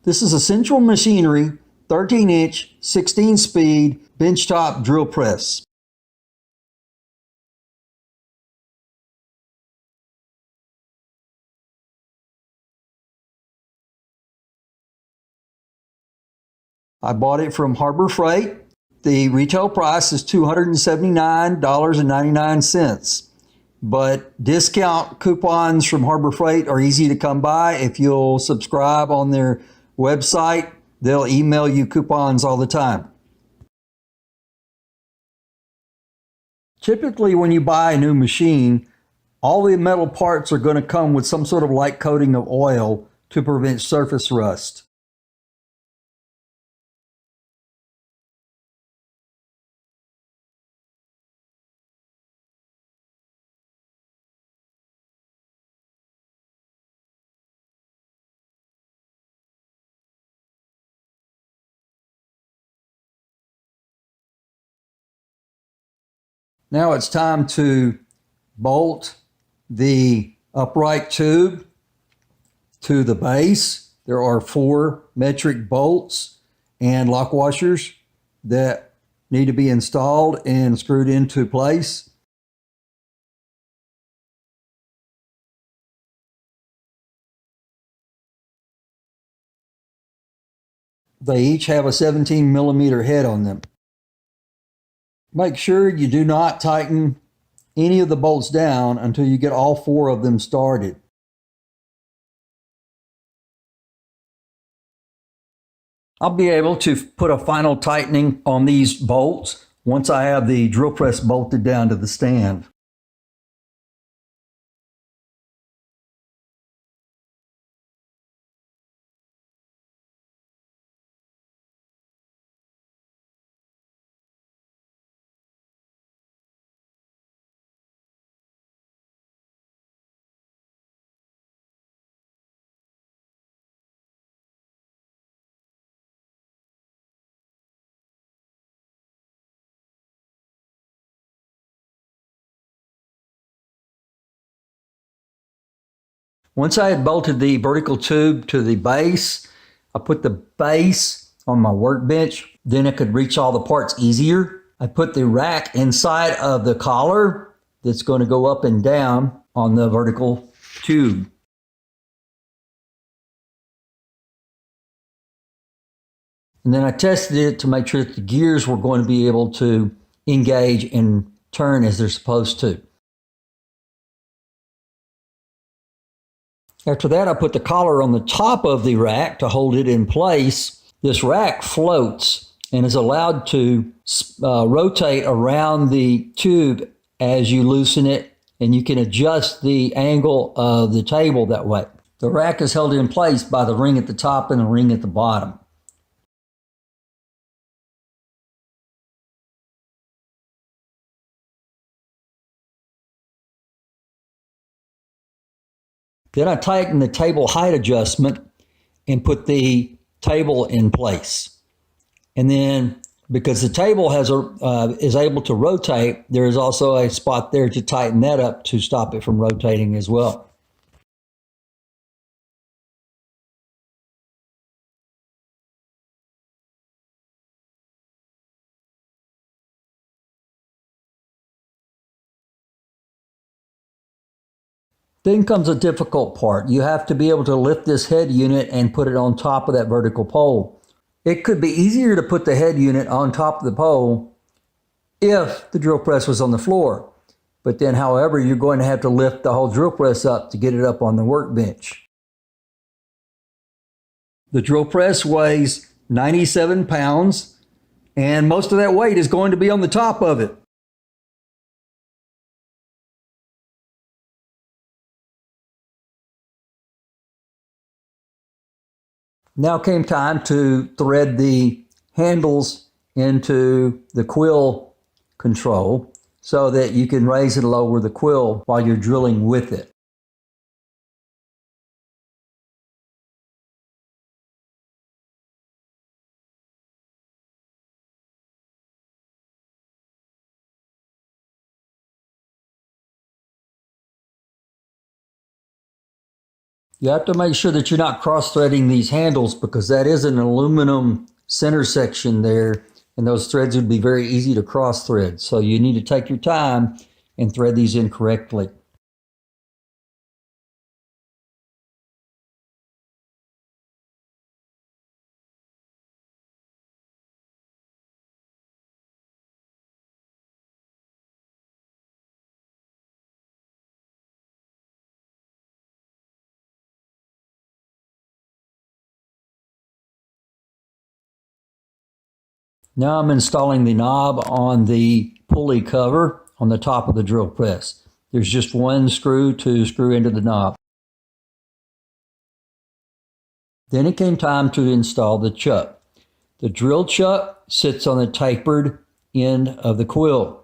This is a Central Machinery 13-inch, 16-speed benchtop drill press. I bought it from Harbor Freight. The retail price is $279.99, but discount coupons from Harbor Freight are easy to come by. If you'll subscribe on their website, they'll email you coupons all the time. Typically, when you buy a new machine, all the metal parts are going to come with some sort of light coating of oil to prevent surface rust. Now it's time to bolt the upright tube to the base. There are 4 metric bolts and lock washers that need to be installed and screwed into place. They each have a 17-millimeter head on them. Make sure you do not tighten any of the bolts down until you get all 4 of them started. I'll be able to put a final tightening on these bolts once I have the drill press bolted down to the stand. Once I had bolted the vertical tube to the base, I put the base on my workbench. Then I could reach all the parts easier. I put the rack inside of the collar that's going to go up and down on the vertical tube. And then I tested it to make sure that the gears were going to be able to engage and turn as they're supposed to. After that, I put the collar on the top of the rack to hold it in place. This rack floats and is allowed to rotate around the tube as you loosen it, and you can adjust the angle of the table that way. The rack is held in place by the ring at the top and the ring at the bottom. Then I tighten the table height adjustment and put the table in place. And then, because the table is able to rotate, there is also a spot there to tighten that up to stop it from rotating as well. Then comes a difficult part. You have to be able to lift this head unit and put it on top of that vertical pole. It could be easier to put the head unit on top of the pole if the drill press was on the floor. But then, however, you're going to have to lift the whole drill press up to get it up on the workbench. The drill press weighs 97 pounds, and most of that weight is going to be on the top of it. Now came time to thread the handles into the quill control so that you can raise and lower the quill while you're drilling with it. You have to make sure that you're not cross-threading these handles because that is an aluminum center section there, and those threads would be very easy to cross-thread. So you need to take your time and thread these in correctly. Now I'm installing the knob on the pulley cover on the top of the drill press. There's just one screw to screw into the knob. Then it came time to install the chuck. The drill chuck sits on the tapered end of the quill.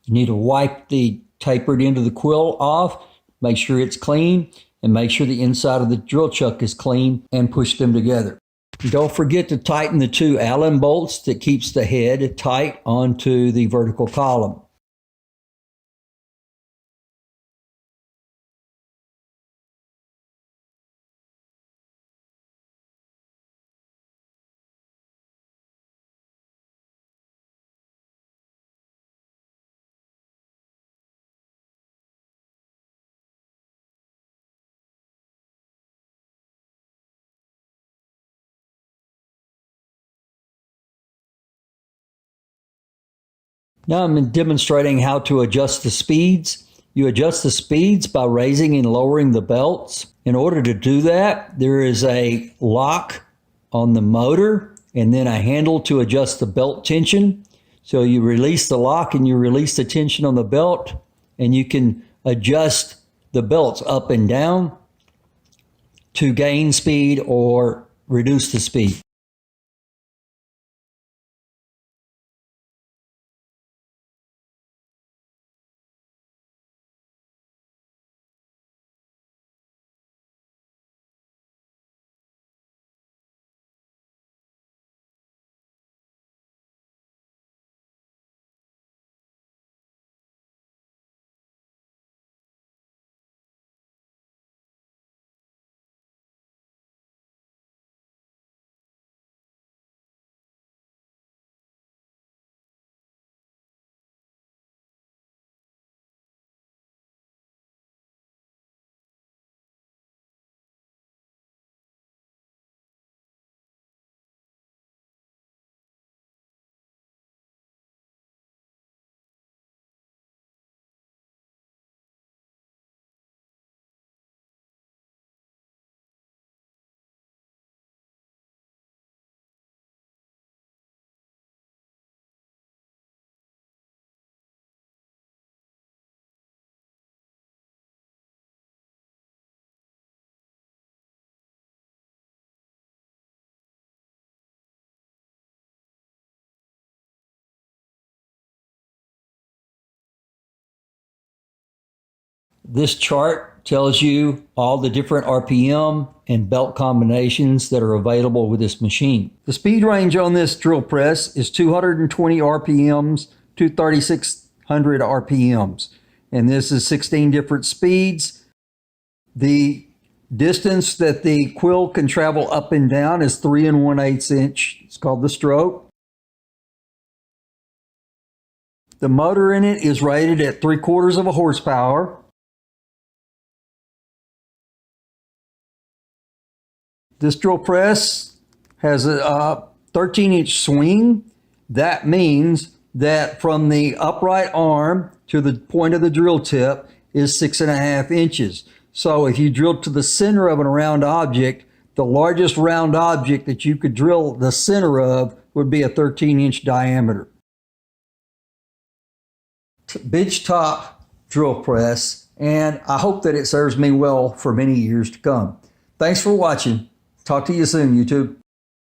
You need to wipe the tapered end of the quill off, make sure it's clean, and make sure the inside of the drill chuck is clean, and push them together. Don't forget to tighten the two Allen bolts that keeps the head tight onto the vertical column. Now I'm demonstrating how to adjust the speeds. You adjust the speeds by raising and lowering the belts. In order to do that, there is a lock on the motor and then a handle to adjust the belt tension. So you release the lock and you release the tension on the belt, and you can adjust the belts up and down to gain speed or reduce the speed. This chart tells you all the different RPM and belt combinations that are available with this machine. The speed range on this drill press is 220 RPMs to 3600 RPMs. And this is 16 different speeds. The distance that the quill can travel up and down is 3 1/8 inch. It's called the stroke. The motor in it is rated at 3/4 of a horsepower. This drill press has a 13-inch swing. That means that from the upright arm to the point of the drill tip is 6.5 inches. So if you drill to the center of a round object, the largest round object that you could drill the center of would be a 13-inch diameter. Bench top drill press, and I hope that it serves me well for many years to come. Thanks for watching. Talk to you soon, YouTube.